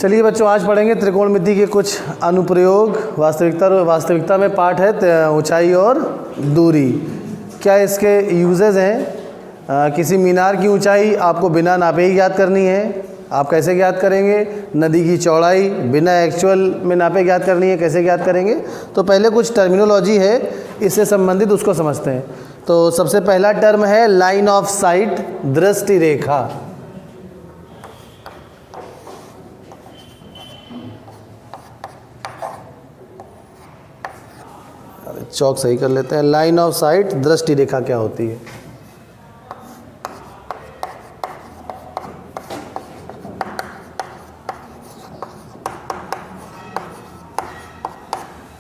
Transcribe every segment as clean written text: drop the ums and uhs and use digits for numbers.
चलिए बच्चों, आज पढ़ेंगे त्रिकोणमिति के कुछ अनुप्रयोग। वास्तविकता में पाठ है ऊंचाई और दूरी। क्या इसके यूजेस हैं? किसी मीनार की ऊंचाई आपको बिना नापे ही ज्ञात करनी है। आप कैसे ज्ञात करेंगे? नदी की चौड़ाई बिना एक्चुअल में नापे ज्ञात करनी है, कैसे ज्ञात करेंगे? तो पहले कुछ टर्मिनोलॉजी है इससे संबंधित, उसको समझते हैं। तो सबसे पहला टर्म है लाइन ऑफ साइट, दृष्टि रेखा। चौक सही कर लेते हैं। लाइन ऑफ साइट, दृष्टि रेखा क्या होती है?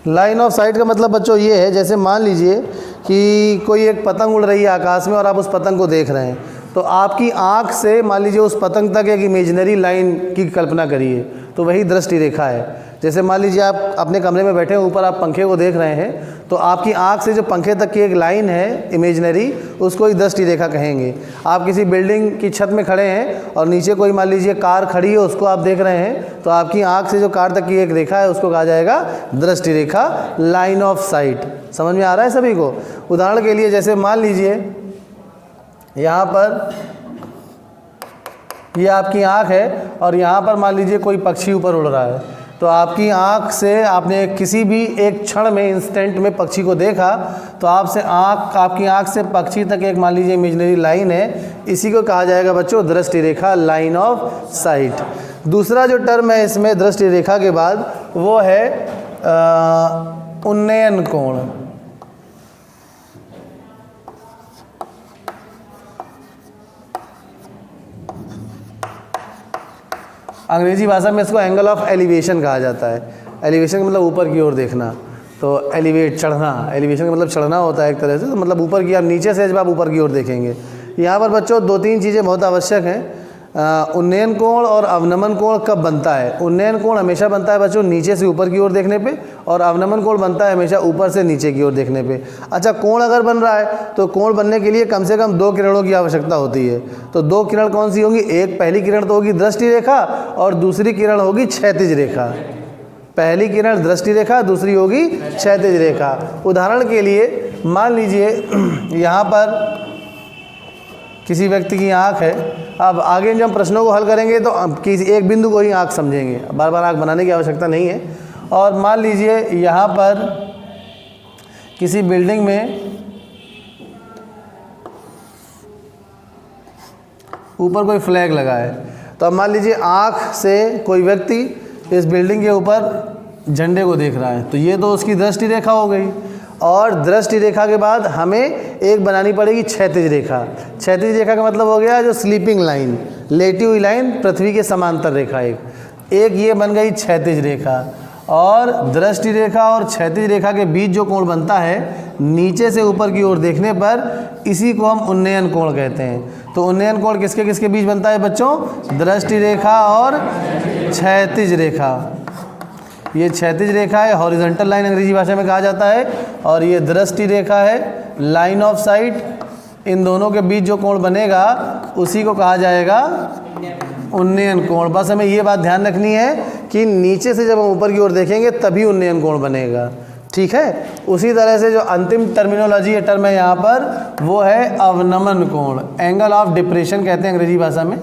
लाइन ऑफ साइट का मतलब बच्चों ये है, जैसे मान लीजिए कि कोई एक पतंग उड़ रही है आकाश में और आप उस पतंग को देख रहे हैं, तो आपकी आँख से मान लीजिए उस पतंग तक एक इमेजिनरी लाइन की कल्पना करिए, तो वही दृष्टि रेखा है। जैसे मान लीजिए आप अपने कमरे में बैठे हैं, ऊपर आप पंखे को देख रहे हैं, तो आपकी आँख से जो पंखे तक की एक लाइन है इमेजिनरी, उसको ही दृष्टि रेखा कहेंगे। आप किसी बिल्डिंग की छत में खड़े हैं और नीचे कोई मान लीजिए कार खड़ी है, उसको आप देख रहे हैं, तो आपकी आँख से जो कार तक की एक रेखा है उसको कहा जाएगा दृष्टि रेखा, लाइन ऑफ साइट। समझ में आ रहा है सभी को? उदाहरण के लिए जैसे मान लीजिए यहाँ पर ये आपकी आँख है और यहाँ पर मान लीजिए कोई पक्षी ऊपर उड़ रहा है, तो आपकी आँख से आपने किसी भी एक क्षण में, इंस्टेंट में पक्षी को देखा, तो आपकी आँख से पक्षी तक एक मान लीजिए इमेजिनरी लाइन है, इसी को कहा जाएगा बच्चों दृष्टि रेखा, लाइन ऑफ साइट। दूसरा जो टर्म है इसमें दृष्टि रेखा के बाद, वो है उन्नयन कोण। अंग्रेजी भाषा में इसको एंगल ऑफ एलिवेशन कहा जाता है। एलिवेशन का मतलब ऊपर की ओर देखना, तो एलिवेट, चढ़ना। एलिवेशन का मतलब चढ़ना होता है एक तरह से, तो मतलब ऊपर की, आप नीचे से जब आप ऊपर की ओर देखेंगे। यहाँ पर बच्चों दो तीन चीज़ें बहुत आवश्यक हैं। उन्नयन कोण और अवनमन कोण कब बनता है? उन्नयन कोण हमेशा बनता है बच्चों नीचे से ऊपर की ओर देखने पे, और अवनमन कोण बनता है हमेशा ऊपर से नीचे की ओर देखने पे। अच्छा, कोण अगर बन रहा है तो कोण बनने के लिए कम से कम दो किरणों की आवश्यकता होती है। तो दो किरण कौन सी होंगी? एक पहली किरण तो होगी दृष्टि रेखा और दूसरी किरण होगी क्षैतिज रेखा। पहली किरण दृष्टि रेखा, दूसरी होगी क्षैतिज रेखा। उदाहरण के लिए मान लीजिए यहाँ पर किसी व्यक्ति की आँख है। अब आगे जब प्रश्नों को हल करेंगे तो किसी एक बिंदु को ही आँख समझेंगे, बार बार आँख बनाने की आवश्यकता नहीं है। और मान लीजिए यहाँ पर किसी बिल्डिंग में ऊपर कोई फ्लैग लगा है, तो अब मान लीजिए आँख से कोई व्यक्ति इस बिल्डिंग के ऊपर झंडे को देख रहा है, तो ये तो उसकी दृष्टि रेखा हो गई। और दृष्टि रेखा के बाद हमें एक बनानी पड़ेगी क्षैतिज रेखा। क्षैतिज रेखा का मतलब हो गया जो स्लीपिंग लाइन, लेटी हुई लाइन, पृथ्वी के समांतर रेखा। एक ये बन गई क्षैतिज रेखा। और दृष्टि रेखा और क्षैतिज रेखा के बीच जो कोण बनता है नीचे से ऊपर की ओर देखने पर, इसी को हम उन्नयन कोण कहते हैं। तो उन्नयन कोण किसके किसके बीच बनता है बच्चों? दृष्टि रेखा और क्षैतिज रेखा। ये क्षैतिज रेखा है, हॉरिजॉन्टल लाइन अंग्रेजी भाषा में कहा जाता है, और ये दृष्टि रेखा है, लाइन ऑफ साइट। इन दोनों के बीच जो कोण बनेगा उसी को कहा जाएगा उन्नयन कोण। बस हमें ये बात ध्यान रखनी है कि नीचे से जब हम ऊपर की ओर देखेंगे तभी उन्नयन कोण बनेगा, ठीक है। उसी तरह से जो अंतिम टर्मिनोलॉजी है, टर्म है यहाँ पर, वो है अवनमन कोण, एंगल ऑफ डिप्रेशन कहते हैं अंग्रेजी भाषा में।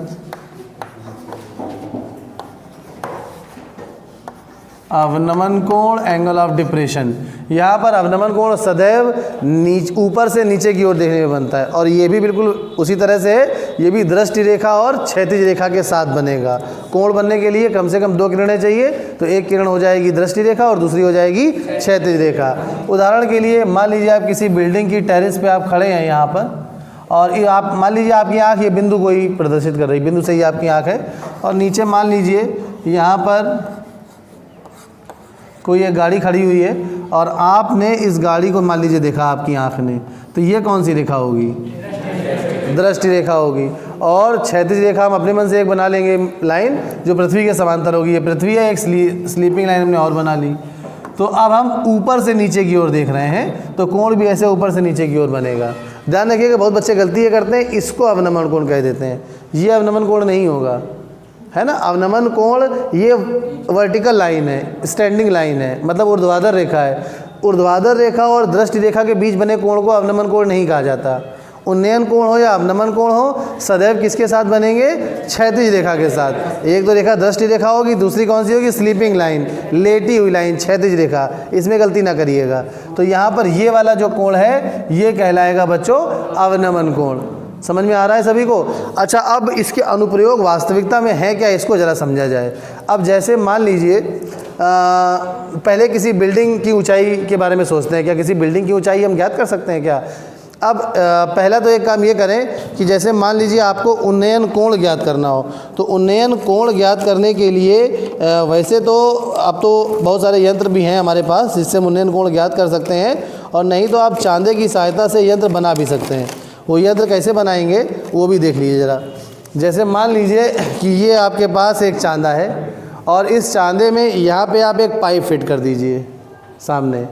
अवनमन कोण, एंगल ऑफ डिप्रेशन। यहाँ पर अवनमन कोण सदैव ऊपर से नीचे की ओर देखने में बनता है, और ये भी बिल्कुल उसी तरह से ये भी दृष्टि रेखा और क्षैतिज रेखा के साथ बनेगा। कोण बनने के लिए कम से कम दो किरणें चाहिए, तो एक किरण हो जाएगी दृष्टि रेखा और दूसरी हो जाएगी क्षैतिज रेखा। उदाहरण के लिए मान लीजिए आप किसी बिल्डिंग की टेरेस पे आप खड़े हैं यहाँ पर, और आप मान लीजिए आपकी आँख ये बिंदु को ही प्रदर्शित कर रही, बिंदु से ही आपकी आँख है, और नीचे मान लीजिए यहाँ पर कोई एक गाड़ी खड़ी हुई है और आपने इस गाड़ी को मान लीजिए देखा आपकी आँख ने, तो ये कौन सी रेखा होगी? दृष्टि रेखा होगी। और क्षैतिज रेखा हम अपने मन से एक बना लेंगे लाइन जो पृथ्वी के समांतर होगी। ये पृथ्वी है, एक स्लीपिंग लाइन हमने और बना ली। तो अब हम ऊपर से नीचे की ओर देख रहे हैं, तो कोण भी ऐसे ऊपर से नीचे की ओर बनेगा। ध्यान रखिएगा, बहुत बच्चे गलती ये करते हैं, इसको अवनमन कोण कह देते हैं। ये अवनमन कोण नहीं होगा, है ना। अवनमन कोण ये वर्टिकल लाइन है, स्टैंडिंग लाइन है, मतलब ऊर्ध्वाधर रेखा है। ऊर्ध्वाधर रेखा और दृष्टि रेखा के बीच बने कोण को अवनमन कोण नहीं कहा जाता। उन्नयन कोण हो या अवनमन कोण हो, सदैव किसके साथ बनेंगे? क्षैतिज रेखा के साथ। एक तो रेखा दृष्टि रेखा होगी, दूसरी कौन सी होगी? स्लीपिंग लाइन, लेटी हुई लाइन, क्षैतिज रेखा। इसमें गलती ना करिएगा। तो यहाँ पर ये वाला जो कोण है ये कहलाएगा बच्चों अवनमन कोण। समझ में आ रहा है सभी को? अच्छा, अब इसके अनुप्रयोग वास्तविकता में है क्या, इसको ज़रा समझा जाए। अब जैसे मान लीजिए पहले किसी बिल्डिंग की ऊंचाई के बारे में सोचते हैं। क्या किसी बिल्डिंग की ऊंचाई हम ज्ञात कर सकते हैं क्या? अब पहला तो एक काम ये करें कि जैसे मान लीजिए आपको उन्नयन कोण ज्ञात करना हो, तो उन्नयन कोण ज्ञात करने के लिए वैसे तो अब तो बहुत सारे यंत्र भी हैं हमारे पास जिससे हम उन्नयन कोण ज्ञात कर सकते हैं, और नहीं तो आप चांदे की सहायता से यंत्र बना भी सकते हैं। वो यंत्र कैसे बनाएंगे वो भी देख लीजिए ज़रा। जैसे मान लीजिए कि ये आपके पास एक चांदा है और इस चांदे में यहाँ पे आप एक पाइप फिट कर दीजिए सामने।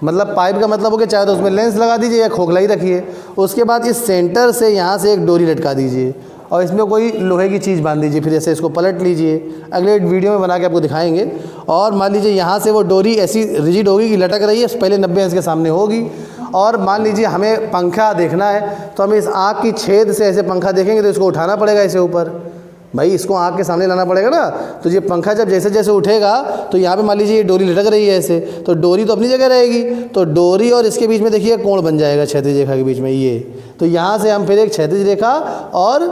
मतलब पाइप का मतलब हो कि चाहे तो उसमें लेंस लगा दीजिए या खोखला ही रखिए। उसके बाद इस सेंटर से यहाँ से एक डोरी लटका दीजिए और इसमें कोई लोहे की चीज़ बांध दीजिए। फिर ऐसे इसको पलट लीजिए, अगले वीडियो में बना के आपको दिखाएंगे। और मान लीजिए यहाँ से वो डोरी ऐसी रिजिड होगी कि लटक रही है, पहले 90 अंश के सामने होगी। और मान लीजिए हमें पंखा देखना है तो हम इस आँख की छेद से ऐसे पंखा देखेंगे तो इसको उठाना पड़ेगा ऐसे ऊपर। भाई इसको आँख के सामने लाना पड़ेगा ना। तो ये पंखा जब जैसे जैसे उठेगा तो यहाँ पे मान लीजिए ये डोरी लटक रही है ऐसे, तो डोरी तो अपनी जगह रहेगी। तो डोरी और इसके बीच में देखिए कोण बन जाएगा क्षैतिज रेखा के बीच में ये। तो यहाँ से हम फिर एक क्षैतिज रेखा और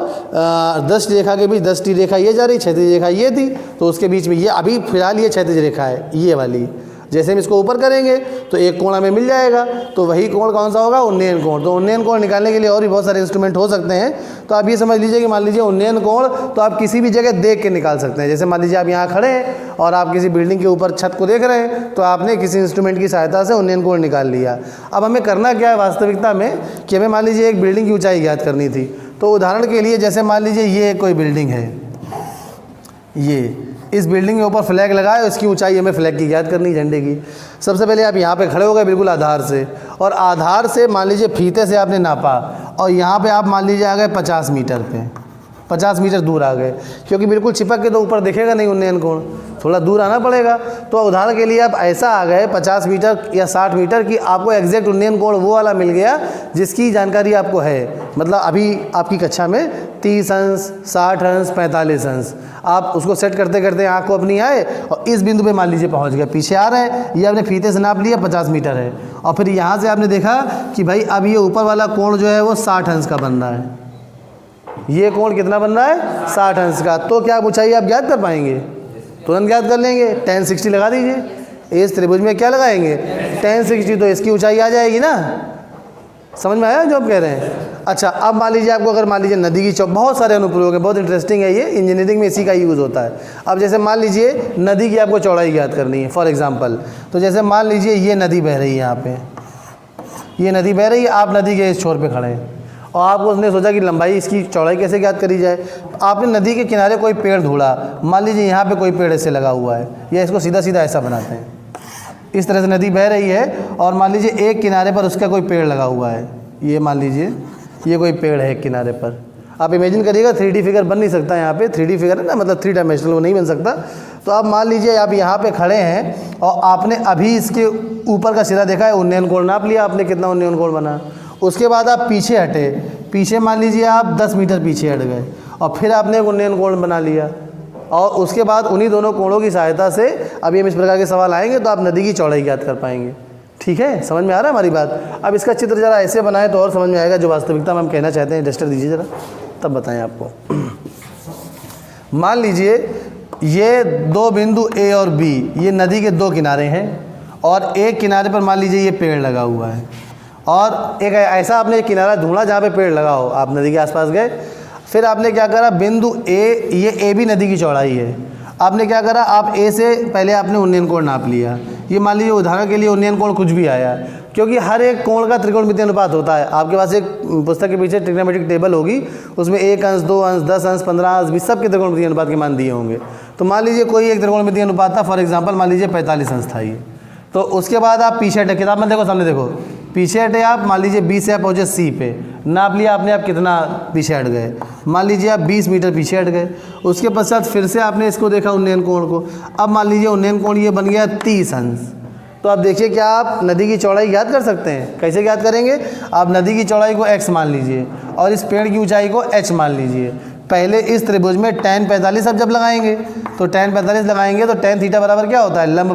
दृष्टि रेखा के बीच, दृष्टि रेखा ये जा रही, क्षैतिज रेखा ये थी, तो उसके बीच में ये अभी फिलहाल ये क्षैतिज रेखा है ये वाली। जैसे हम इसको ऊपर करेंगे तो एक कोण हमें मिल जाएगा। तो वही कोण कौन सा होगा? उन्नयन कोण। तो उन्नयन कोण निकालने के लिए और भी बहुत सारे इंस्ट्रूमेंट हो सकते हैं। तो आप ये समझ लीजिए कि मान लीजिए उन्नयन कोण तो आप किसी भी जगह देख के निकाल सकते हैं। जैसे मान लीजिए आप यहाँ खड़े हैं और आप किसी बिल्डिंग के ऊपर छत को देख रहे हैं, तो आपने किसी इंस्ट्रूमेंट की सहायता से उन्नयन कोण निकाल लिया। अब हमें करना क्या है वास्तविकता में कि हमें मान लीजिए एक बिल्डिंग की ऊँचाई ज्ञात करनी थी। तो उदाहरण के लिए जैसे मान लीजिए ये कोई बिल्डिंग है, ये इस बिल्डिंग के ऊपर फ्लैग लगाए और इसकी ऊंचाई हमें फ्लैग की ज्ञात करनी, झंडे की। सबसे पहले आप यहाँ पे खड़े हो गए बिल्कुल आधार से, और आधार से मान लीजिए फीते से आपने नापा और यहाँ पे आप मान लीजिए आ गए 50 मीटर पे, 50 मीटर दूर आ गए, क्योंकि बिल्कुल चिपक के तो ऊपर दिखेगा नहीं उन्नयन कोण, थोड़ा दूर आना पड़ेगा। तो उदाहरण के लिए आप ऐसा आ गए 50 मीटर या 60 मीटर की आपको एग्जैक्ट उन्नयन कोण वो वाला मिल गया जिसकी जानकारी आपको है। मतलब अभी आपकी कक्षा में 30 अंश, 60 अंश, 45 अंश, आप उसको सेट करते करते आँख को अपनी आए और इस बिंदु पे मान लीजिए पहुँच गए। पीछे आ रहे हैं, ये आपने फीते से नाप लिया 50 मीटर है, और फिर यहाँ से आपने देखा कि भाई अब ये ऊपर वाला कोण जो है वो 60 अंश का बन रहा है। ये कोण कितना बन रहा है? 60 अंश का। तो क्या ऊंचाई आप ज्ञात कर पाएंगे? तुरंत ज्ञात कर लेंगे। tan 60 लगा दीजिए। इस त्रिभुज में क्या लगाएंगे? tan 60, तो इसकी ऊंचाई आ जाएगी ना। समझ में आया जो आप कह रहे हैं? अच्छा, अब मान लीजिए आपको अगर मान लीजिए नदी की चौड़ाई, बहुत सारे अनुप्रयोग है, बहुत इंटरेस्टिंग है ये, इंजीनियरिंग में इसी का यूज़ होता है। अब जैसे मान लीजिए नदी की आपको चौड़ाई ज्ञात करनी है फॉर एग्जाम्पल, तो जैसे मान लीजिए ये नदी बह रही है, यहाँ पे ये नदी बह रही है, आप नदी के इस छोर पे खड़े हैं और आपको उसने सोचा कि लंबाई इसकी चौड़ाई कैसे ज्ञात करी जाए। आपने नदी के किनारे कोई पेड़ ढूंढा, मान लीजिए यहाँ पे कोई पेड़ ऐसे लगा हुआ है, या इसको सीधा सीधा ऐसा बनाते हैं, इस तरह से नदी बह रही है और मान लीजिए एक किनारे पर उसका कोई पेड़ लगा हुआ है। ये मान लीजिए ये कोई पेड़ है एक किनारे पर। आप इमेजिन करिएगा, 3D फिगर बन नहीं सकता यहाँ पे, 3D फिगर है ना, मतलब 3 डायमेंशनल वो नहीं बन सकता। तो आप मान लीजिए आप यहाँ पे खड़े हैं और आपने अभी इसके ऊपर का सिरा देखा है, उन्नयन कोण नाप लिया आपने, कितना उन्नयन कोण बना। उसके बाद आप पीछे हटे, पीछे मान लीजिए आप 10 मीटर पीछे हट गए और फिर आपने एक उन्नयन कोण बना लिया। और उसके बाद उन्हीं दोनों कोणों की सहायता से अभी हम इस प्रकार के सवाल आएंगे तो आप नदी की चौड़ाई ज्ञात कर पाएंगे। ठीक है, समझ में आ रहा है हमारी बात? अब इसका चित्र ज़रा ऐसे बनाएं तो और समझ में आएगा जो वास्तविकता में हम कहना चाहते हैं। डस्टर दीजिए ज़रा, तब बताएं आपको। मान लीजिए ये दो बिंदु A और B, ये नदी के दो किनारे हैं और एक किनारे पर मान लीजिए ये पेड़ लगा हुआ है, और एक ऐसा आपने एक किनारा ढूंढा जहाँ पे पेड़ लगा हो। आप नदी के आसपास गए, फिर आपने क्या करा, बिंदु A, ये A भी नदी की चौड़ाई है, आपने क्या करा, आप A से पहले आपने उन्नयन कोण नाप लिया। ये मान लीजिए उदाहरण के लिए उन्नयन कोण कुछ भी आया, क्योंकि हर एक कोण का त्रिकोणमितीय अनुपात होता है। आपके पास एक पुस्तक के पीछे ट्रिग्नोमेट्रिक टेबल होगी, उसमें 1 अंश, 2 अंश, 10 अंश, 15 अंश, 20 सब के त्रिकोणमितीय अनुपात के मान दिए होंगे। तो मान लीजिए कोई एक त्रिकोणमितीय अनुपात था, फॉर एग्जाम्पल मान लीजिए 45 अंश था ये। तो उसके बाद आप पीछे हटे, किताब में देखो, सामने देखो, पीछे हटे आप, मान लीजिए बी से आप पहुँचे सी पे, नाप लिया आपने, आप कितना पीछे हट गए, मान लीजिए आप 20 मीटर पीछे हट गए। उसके पश्चात फिर से आपने इसको देखा उन्नयन कोण को, अब मान लीजिए उन्नयन कोण ये बन गया 30 अंश। तो आप देखिए क्या आप नदी की चौड़ाई ज्ञात कर सकते हैं? कैसे ज्ञात करेंगे? आप नदी की चौड़ाई को x मान लीजिए और इस पेड़ की ऊंचाई को h मान लीजिए। पहले इस त्रिभुज में tan 45 आप जब लगाएंगे तो tan 45 लगाएंगे तो tan थीटा बराबर क्या होता है? लंब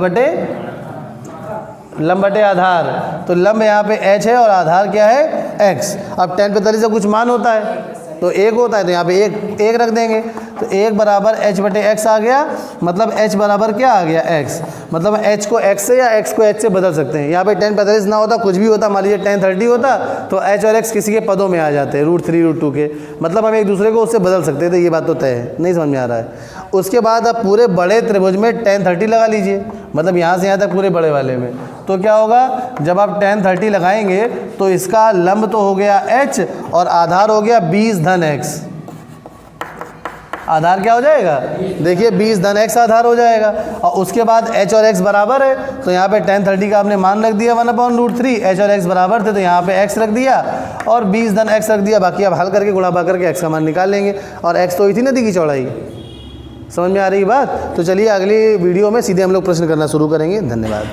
बटे आधार। तो लंब यहाँ पे h है और आधार क्या है? x। अब tan 45 का कुछ मान होता है तो 1 होता है, तो यहाँ पे एक रख देंगे, तो 1 बराबर h बटे x आ गया। मतलब h बराबर क्या आ गया? x। मतलब h को x से या x को h से बदल सकते हैं। यहाँ पे tan 45 ना होता, कुछ भी होता, मान लीजिए tan 30 होता, तो h और x किसी के पदों में आ जाते हैं, √3 √2 के। मतलब हम एक दूसरे को उससे बदल सकते हैं। तो ये बात तो तय है, नहीं समझ में आ रहा है? उसके बाद आप पूरे बड़े त्रिभुज में tan 30 लगा लीजिए, मतलब यहाँ से यहाँ तक पूरे बड़े वाले में। तो क्या होगा? जब आप tan 30 लगाएंगे तो इसका लंब तो हो गया h और आधार हो गया 20 धन x। आधार क्या हो जाएगा? देखिए 20 धन x आधार हो जाएगा। और उसके बाद h और x बराबर है, तो यहाँ पे tan 30 का आपने मान रख दिया 1/√3, h और x बराबर थे तो यहाँ पे x रख दिया और 20 धन x रख दिया। बाकी आप हल करके गुणा करके x का मान निकाल लेंगे। और x तो हुई थी नदी की चौड़ाई। समझ में आ रही बात? तो चलिए अगली वीडियो में सीधे हम लोग प्रश्न करना शुरू करेंगे। धन्यवाद।